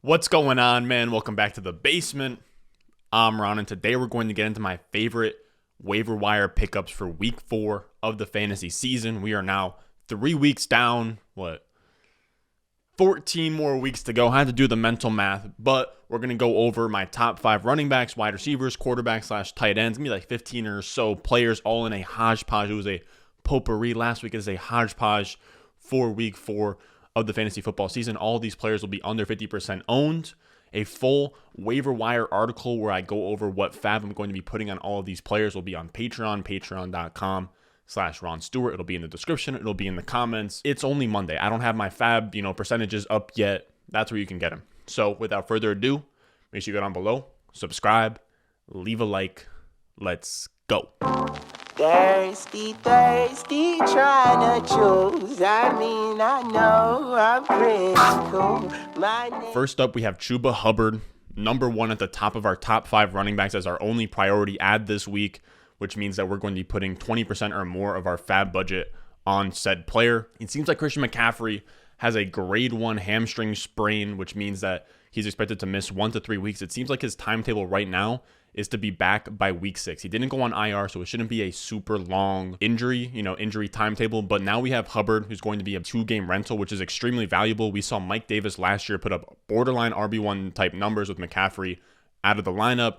What's going on, man? Welcome back to the basement. I'm Ron, and today we're going to get into my favorite waiver wire pickups for week 4 of the fantasy season. We are now 3 weeks down. 14 more weeks to go. I had to do the mental math, but we're going to go over my top 5 running backs, wide receivers, quarterbacks / tight ends. Give me like 15 or so players all in a hodgepodge. It was a potpourri. Last week is a hodgepodge for week 4 of the fantasy football season. All of these players will be under 50% owned. A full waiver wire article where I go over what fab I'm going to be putting on all of these players will be on Patreon, patreon.com/Ron Stewart. It'll be in the description. It'll be in the comments. It's only Monday. I don't have my fab, percentages up yet. That's where you can get them. So without further ado, make sure you go down below, subscribe, leave a like. Let's go. Thirsty, trying to choose. I know I'm critical. First up, we have Chuba Hubbard, number 1 at the top of our top 5 running backs as our only priority add this week, which means that we're going to be putting 20% or more of our fab budget on said player. It seems like Christian McCaffrey has a grade 1 hamstring sprain, which means that he's expected to miss 1 to 3 weeks. It seems like his timetable right now is to be back by week 6. He didn't go on IR, so it shouldn't be a super long injury timetable. But now we have Hubbard, who's going to be a 2-game rental, which is extremely valuable. We saw Mike Davis last year put up borderline RB1 type numbers with McCaffrey out of the lineup.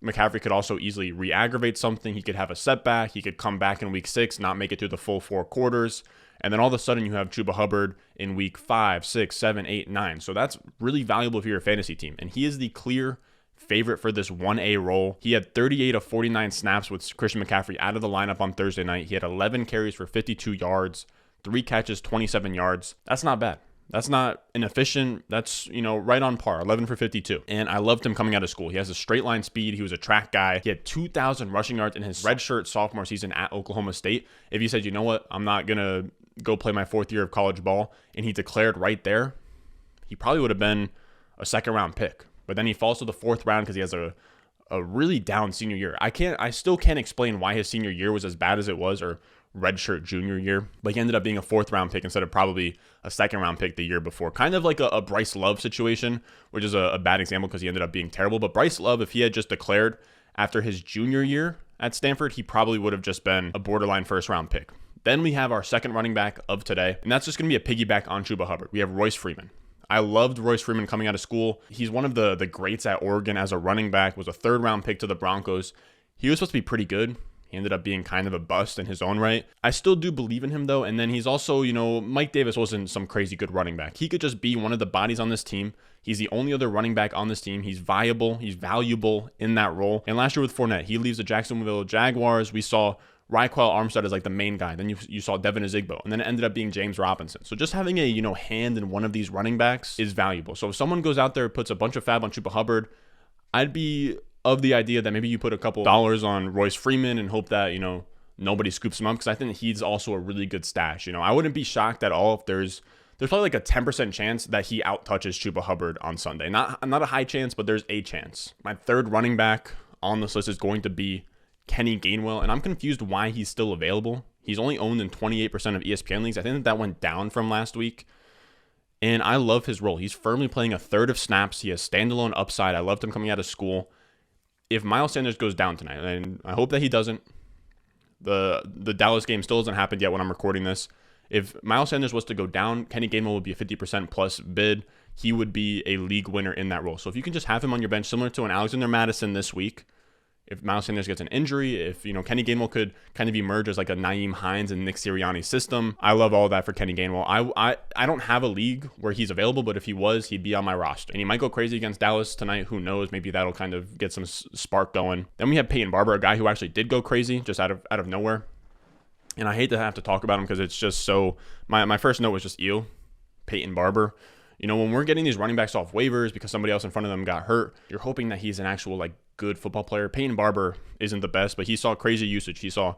McCaffrey could also easily re-aggravate something. He could have a setback. He could come back in week 6, not make it through the full 4 quarters. And then all of a sudden you have Chuba Hubbard in week 5, 6, 7, 8, 9. So that's really valuable for your fantasy team. And he is the clear favorite for this 1A role. He had 38 of 49 snaps with Christian McCaffrey out of the lineup on Thursday night. He had 11 carries for 52 yards, 3 catches, 27 yards. That's not bad. That's not inefficient. That's, right on par, 11 for 52. And I loved him coming out of school. He has a straight line speed. He was a track guy. He had 2,000 rushing yards in his redshirt sophomore season at Oklahoma State. If you said, you know what, I'm not going to go play my 4th year of college ball, and he declared right there, he probably would have been a 2nd-round pick. But then he falls to the 4th round because he has a really down senior year. I still can't explain why his senior year was as bad as it was, or redshirt junior year. But he ended up being a 4th-round pick instead of probably a 2nd-round pick the year before. Kind of like a Bryce Love situation, which is a bad example because he ended up being terrible. But Bryce Love, if he had just declared after his junior year at Stanford, he probably would have just been a borderline 1st-round pick. Then we have our 2nd running back of today, and that's just going to be a piggyback on Chuba Hubbard. We have Royce Freeman. I loved Royce Freeman coming out of school. He's one of the greats at Oregon as a running back, was a 3rd-round pick to the Broncos. He was supposed to be pretty good. He ended up being kind of a bust in his own right. I still do believe in him, though. And then he's also, Mike Davis wasn't some crazy good running back. He could just be one of the bodies on this team. He's the only other running back on this team. He's viable. He's valuable in that role. And last year with Fournette, he leaves the Jacksonville Jaguars. We saw Raquel Armstead as like the main guy. Then you saw Devin Azigbo, and then it ended up being James Robinson. So just having a hand in one of these running backs is valuable. So if someone goes out there and puts a bunch of fab on Chuba Hubbard, I'd be of the idea that maybe you put a couple dollars on Royce Freeman and hope that nobody scoops him up, because I think he's also a really good stash. I wouldn't be shocked at all if there's probably like a 10% chance that he out-touches Chuba Hubbard on Sunday. Not a high chance, but there's a chance. My 3rd running back on this list is going to be Kenny Gainwell, and I'm confused why he's still available. He's only owned in 28% of ESPN leagues. I think that went down from last week, and I love his role. He's firmly playing a 1/3 of snaps. He has standalone upside. I loved him coming out of school. If Miles Sanders goes down tonight, and I hope that he doesn't, the Dallas game still hasn't happened yet when I'm recording this. If Miles Sanders was to go down, Kenny Gainwell would be a 50% plus bid. He would be a league winner in that role. So if you can just have him on your bench, similar to an Alexander Madison this week, if Miles Sanders gets an injury, if Kenny Gainwell could kind of emerge as like a Nyheim Hines and Nick Sirianni's system, I love all that for Kenny Gainwell. I don't have a league where he's available, but if he was, he'd be on my roster. And he might go crazy against Dallas tonight. Who knows? Maybe that'll kind of get some spark going. Then we have Peyton Barber, a guy who actually did go crazy just out of nowhere. And I hate to have to talk about him because it's just so. My first note was just Peyton Barber. When we're getting these running backs off waivers because somebody else in front of them got hurt, you're hoping that he's an actual good football player. Peyton Barber isn't the best, but he saw crazy usage. He saw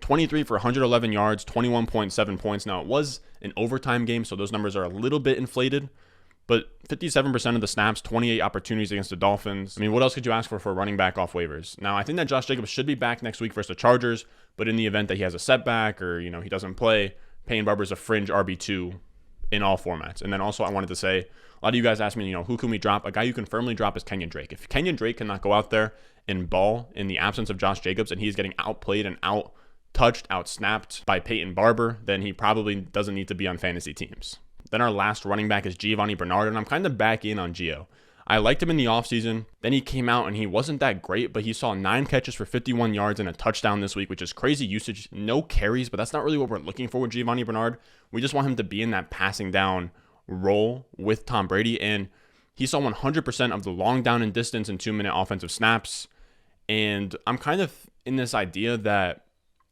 23 for 111 yards, 21.7 points. Now, it was an overtime game, so those numbers are a little bit inflated, but 57% of the snaps, 28 opportunities against the Dolphins. I mean, what else could you ask for a running back off waivers? Now, I think that Josh Jacobs should be back next week versus the Chargers, but in the event that he has a setback or, he doesn't play, Peyton Barber is a fringe RB2 in all formats. And then also I wanted to say A lot of you guys ask me, who can we drop? A guy you can firmly drop is Kenyon Drake. If Kenyon Drake cannot go out there and ball in the absence of Josh Jacobs and he's getting outplayed and out-touched, out-snapped by Peyton Barber, then he probably doesn't need to be on fantasy teams. Then our last running back is Giovani Bernard, and I'm kind of back in on Gio. I liked him in the offseason. Then he came out and he wasn't that great, but he saw 9 catches for 51 yards and a touchdown this week, which is crazy usage. No carries, but that's not really what we're looking for with Giovani Bernard. We just want him to be in that passing down role with Tom Brady, and he saw 100% of the long down and distance and 2-minute offensive snaps. And I'm kind of in this idea that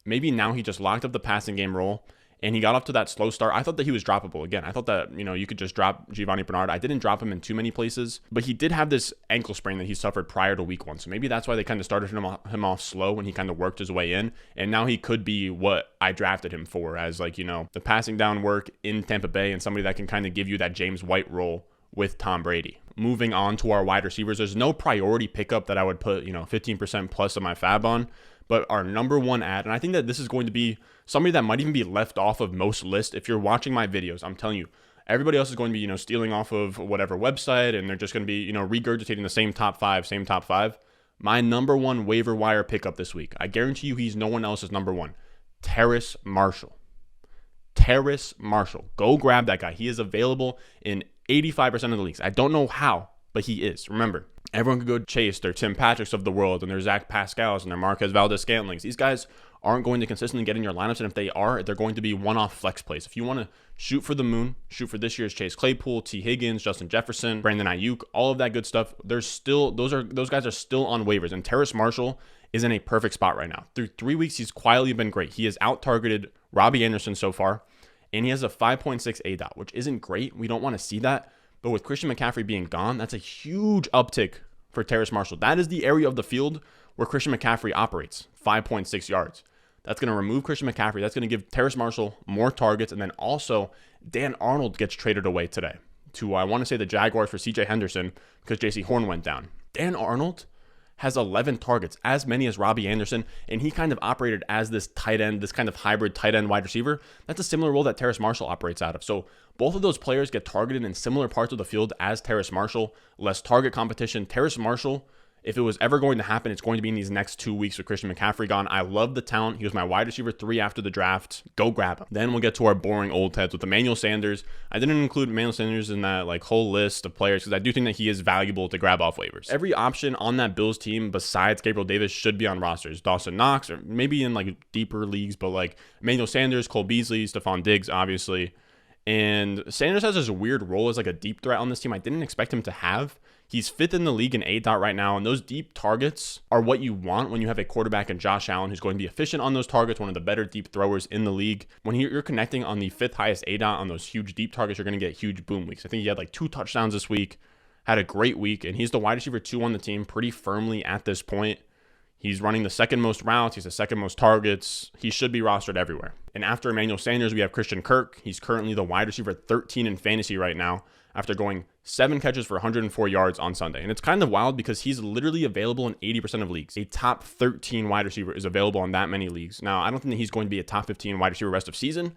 maybe now he just locked up the passing game role and he got off to that slow start. I thought that he was droppable again. I thought that, you could just drop Giovani Bernard. I didn't drop him in too many places, but he did have this ankle sprain that he suffered prior to week 1. So maybe that's why they kind of started him off slow when he kind of worked his way in. And now he could be what I drafted him for as the passing down work in Tampa Bay and somebody that can kind of give you that James White role with Tom Brady. Moving on to our wide receivers, there's no priority pickup that I would put, 15% plus of my fab on. But our number one ad, and I think that this is going to be somebody that might even be left off of most lists. If you're watching my videos, I'm telling you, everybody else is going to be, stealing off of whatever website, and they're just going to be, regurgitating the same top five. My number one waiver wire pickup this week, I guarantee you he's no one else's number one. Terrace Marshall. Terrace Marshall. Go grab that guy. He is available in 85% of the leagues. I don't know how, but he is. Remember, everyone could go chase their Tim Patricks of the world and their Zach Pascals and their Marquez Valdez-Scantlings. These guys aren't going to consistently get in your lineups, and if they are, they're going to be one-off flex plays. If you want to shoot for the moon, shoot for this year's Chase Claypool, T. Higgins, Justin Jefferson, Brandon Ayuk, all of that good stuff, those guys are still on waivers, and Terrace Marshall is in a perfect spot right now. Through 3 weeks, he's quietly been great. He has out-targeted Robbie Anderson so far, and he has a 5.6 ADOT, which isn't great. We don't want to see that. But with Christian McCaffrey being gone, that's a huge uptick for Terrace Marshall. That is the area of the field where Christian McCaffrey operates, 5.6 yards. That's going to remove Christian McCaffrey. That's going to give Terrace Marshall more targets. And then also, Dan Arnold gets traded away today to, I want to say, the Jaguars for C.J. Henderson because J.C. Horn went down. Dan Arnold has 11 targets, as many as Robbie Anderson, and he kind of operated as this tight end, this kind of hybrid tight end wide receiver. That's a similar role that Terrace Marshall operates out of. So both of those players get targeted in similar parts of the field as Terrace Marshall. Less target competition. Terrace Marshall, if it was ever going to happen, it's going to be in these next 2 weeks with Christian McCaffrey gone. I love the talent. He was my wide receiver 3 after the draft. Go grab him. Then we'll get to our boring old heads with Emmanuel Sanders. I didn't include Emmanuel Sanders in that whole list of players because I do think that he is valuable to grab off waivers. Every option on that Bills team besides Gabriel Davis should be on rosters. Dawson Knox, or maybe in deeper leagues, but Emmanuel Sanders, Cole Beasley, Stephon Diggs, obviously. And Sanders has this weird role as a deep threat on this team I didn't expect him to have. He's 5th in the league in ADOT right now, and those deep targets are what you want when you have a quarterback in Josh Allen who's going to be efficient on those targets, one of the better deep throwers in the league. When you're connecting on the 5th highest ADOT on those huge deep targets, you're going to get huge boom weeks. I think he had 2 touchdowns this week, had a great week, and he's the wide receiver 2 on the team pretty firmly at this point. He's running the second most routes. He's the second most targets. He should be rostered everywhere. And after Emmanuel Sanders, we have Christian Kirk. He's currently the wide receiver 13 in fantasy right now after going 7 catches for 104 yards on Sunday. And it's kind of wild because he's literally available in 80% of leagues. A top 13 wide receiver is available in that many leagues. Now, I don't think that he's going to be a top 15 wide receiver rest of season,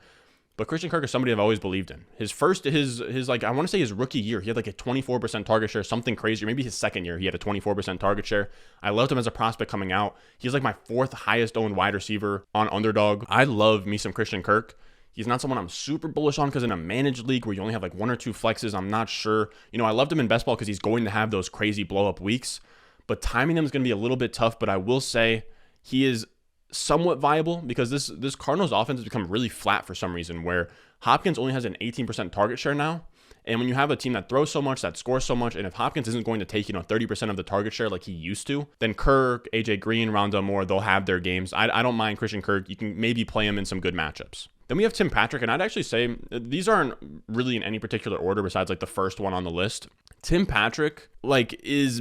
but Christian Kirk is somebody I've always believed in. His I want to say his rookie year, he had a 24% target share, something crazy. Or maybe his second year, he had a 24% target share. I loved him as a prospect coming out. He's my 4th highest owned wide receiver on Underdog. I love me some Christian Kirk. He's not someone I'm super bullish on because in a managed league where you only have 1 or 2 flexes, I'm not sure. I loved him in best ball because he's going to have those crazy blow up weeks, but timing him is going to be a little bit tough. But I will say he is somewhat viable because this Cardinals offense has become really flat for some reason, where Hopkins only has an 18% target share now. And when you have a team that throws so much, that scores so much, and if Hopkins isn't going to take 30% of the target share like he used to, then Kirk, AJ Green, Rondell Moore, they'll have their games. I don't mind Christian Kirk. You can maybe play him in some good matchups. Then we have Tim Patrick, and I'd actually say these aren't really in any particular order besides the first one on the list. Tim Patrick is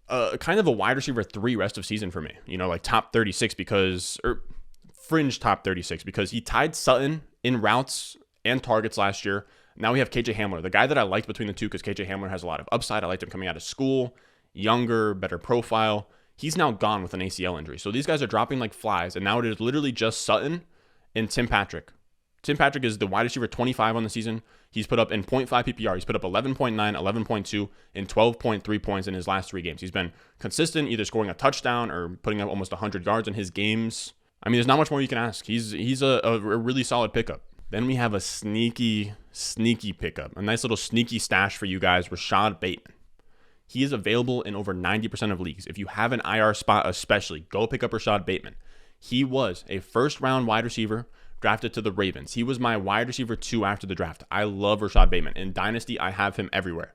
kind of a wide receiver 3 rest of season for me. Top 36 or fringe top 36 because he tied Sutton in routes and targets last year. Now we have KJ Hamler, the guy that I liked between the two because KJ Hamler has a lot of upside. I liked him coming out of school, younger, better profile. He's now gone with an ACL injury. So these guys are dropping like flies, and now it is literally just Sutton and Tim Patrick Tim Patrick is the wide receiver 25 on the season. He's put up in 0.5 PPR. He's put up 11.9, 11.2, and 12.3 points in his last 3 games. He's been consistent, either scoring a touchdown or putting up almost 100 yards in his games. I mean, there's not much more you can ask. He's a really solid pickup. Then we have a sneaky pickup, a nice little sneaky stash for you guys, Rashod Bateman. He is available in over 90% of leagues. If you have an IR spot especially, go pick up Rashod Bateman. He was a first-round wide receiver drafted to the Ravens. He was my wide receiver 2 after the draft. I love Rashod Bateman. In Dynasty, I have him everywhere.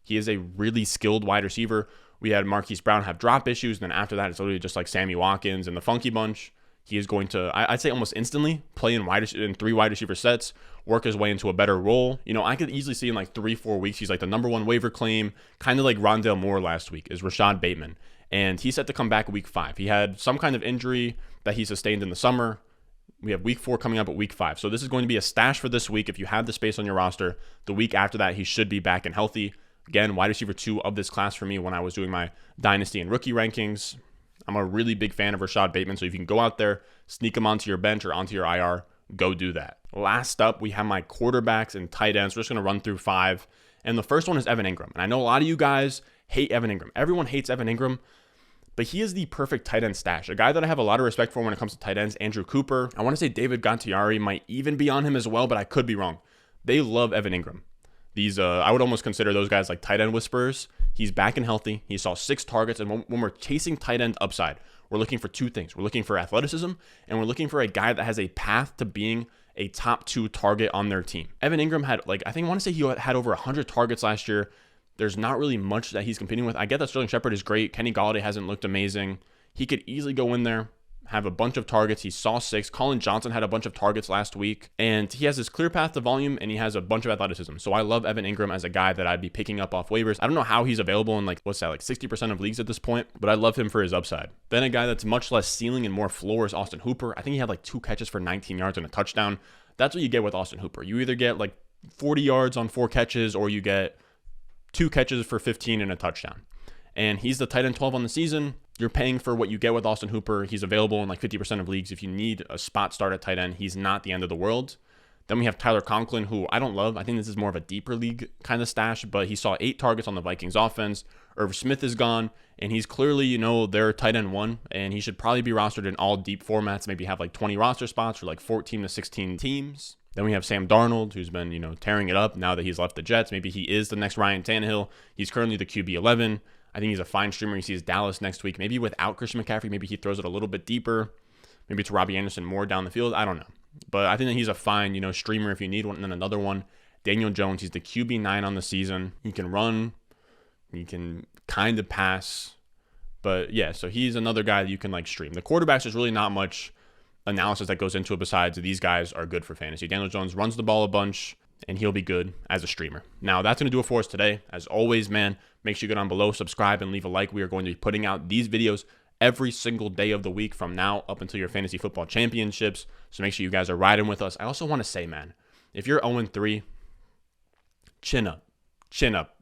He is a really skilled wide receiver. We had Marquise Brown have drop issues, and then after that, it's literally just like Sammy Watkins and the Funky Bunch. He is going to, I'd say almost instantly, play in 3 wide receiver sets, work his way into a better role. You know, I could easily see in like 3-4 weeks, he's like the number 1 waiver claim, kind of like Rondale Moore last week, is Rashod Bateman. And he's set to come back week 5. He had some kind of injury that he sustained in the summer. We have week 4 coming up at week 5. So this is going to be a stash for this week. If you have the space on your roster, the week after that, he should be back and healthy. Again, wide receiver 2 of this class for me when I was doing my Dynasty and rookie rankings. I'm a really big fan of Rashod Bateman, so if you can go out there, sneak him onto your bench or onto your IR, go do that. Last up, we have my quarterbacks and tight ends. We're just going to run through 5. And the first one is Evan Ingram. And I know a lot of you guys hate Evan Ingram. Everyone hates Evan Ingram, but he is the perfect tight end stash. A guy that I have a lot of respect for when it comes to tight ends, Andrew Cooper. I want to say David Gontiari might even be on him as well, but I could be wrong. They love Evan Ingram. These, I would almost consider those guys like tight end whisperers. He's back and healthy. He saw 6 targets. And when we're chasing tight end upside, we're looking for 2 things. We're looking for athleticism, and we're looking for a guy that has a path to being a top 2 target on their team. Evan Ingram had, I want to say he had over 100 targets last year. There's not really much that he's competing with. I get that Sterling Shepard is great. Kenny Golladay hasn't looked amazing. He could easily go in there, have a bunch of targets. He saw 6. Colin Johnson had a bunch of targets last week, and he has this clear path to volume, and he has a bunch of athleticism. So I love Evan Ingram as a guy that I'd be picking up off waivers. I don't know how he's available in 60% of leagues at this point, but I love him for his upside. Then a guy that's much less ceiling and more floor is Austin Hooper. I think he had 2 catches for 19 yards and a touchdown. That's what you get with Austin Hooper. You either get 40 yards on 4 catches, or you get 2 catches for 15 and a touchdown. And he's the tight end 12 on the season. You're paying for what you get with Austin Hooper. He's available in 50% of leagues. If you need a spot start at tight end, he's not the end of the world. Then we have Tyler Conklin, who I don't love. I think this is more of a deeper league kind of stash, but he saw 8 targets on the Vikings offense. Irv Smith is gone, and he's clearly, their tight end 1, and he should probably be rostered in all deep formats, maybe have 20 roster spots for 14 to 16 teams. Then we have Sam Darnold, who's been, tearing it up now that he's left the Jets. Maybe he is the next Ryan Tannehill. He's currently the QB 11. I think he's a fine streamer. He sees Dallas next week. Maybe without Christian McCaffrey, maybe he throws it a little bit deeper. Maybe it's Robbie Anderson more down the field. I don't know. But I think that he's a fine, streamer if you need one. And then another one, Daniel Jones. He's the QB 9 on the season. He can run. He can kind of pass. But yeah, so he's another guy that you can stream. The quarterbacks, there's really not much analysis that goes into it besides these guys are good for fantasy. Daniel Jones runs the ball a bunch, and he'll be good as a streamer. Now, that's going to do it for us today. As always, man, make sure you go down below, subscribe, and leave a like. We are going to be putting out these videos every single day of the week from now up until your fantasy football championships. So make sure you guys are riding with us. I also want to say, man, if you're 0-3, chin up. Chin up.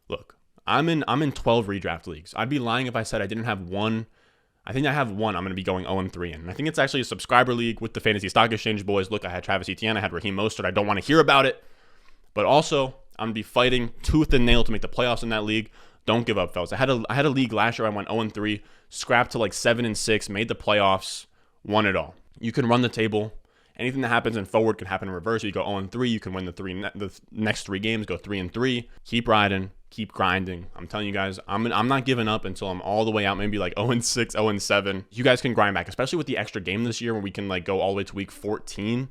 Look, I'm in 12 redraft leagues. I'd be lying if I said I didn't have one. I think I have one I'm going to be going 0-3 in. And I think it's actually a subscriber league with the Fantasy Stock Exchange boys. Look, I had Travis Etienne. I had Raheem Mostert. I don't want to hear about it. But also, I'm going to be fighting tooth and nail to make the playoffs in that league. Don't give up, fellas. I had a league last year. I went 0-3, scrapped to 7-6, made the playoffs, won it all. You can run the table. Anything that happens in forward can happen in reverse. You go 0-3, you can win the next 3 games, go 3-3. Keep riding, keep grinding. I'm telling you guys, I'm not giving up until I'm all the way out, maybe 0-6, 0-7. You guys can grind back, especially with the extra game this year where we can go all the way to week 14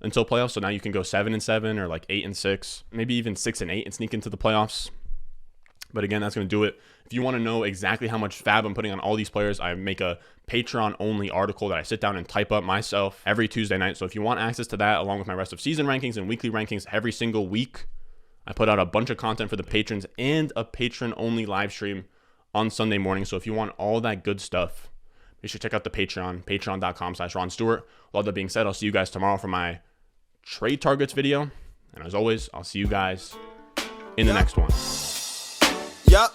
until playoffs. So now you can go 7-7 or 8-6, maybe even 6-8 and sneak into the playoffs. But again, that's going to do it. If you want to know exactly how much fab I'm putting on all these players, I make a Patreon-only article that I sit down and type up myself every Tuesday night. So if you want access to that, along with my rest of season rankings and weekly rankings every single week, I put out a bunch of content for the patrons and a patron-only live stream on Sunday morning. So if you want all that good stuff, you should check out the Patreon, patreon.com/Ron Stewart. With all that being said, I'll see you guys tomorrow for my trade targets video. And as always, I'll see you guys in the next one. Yup.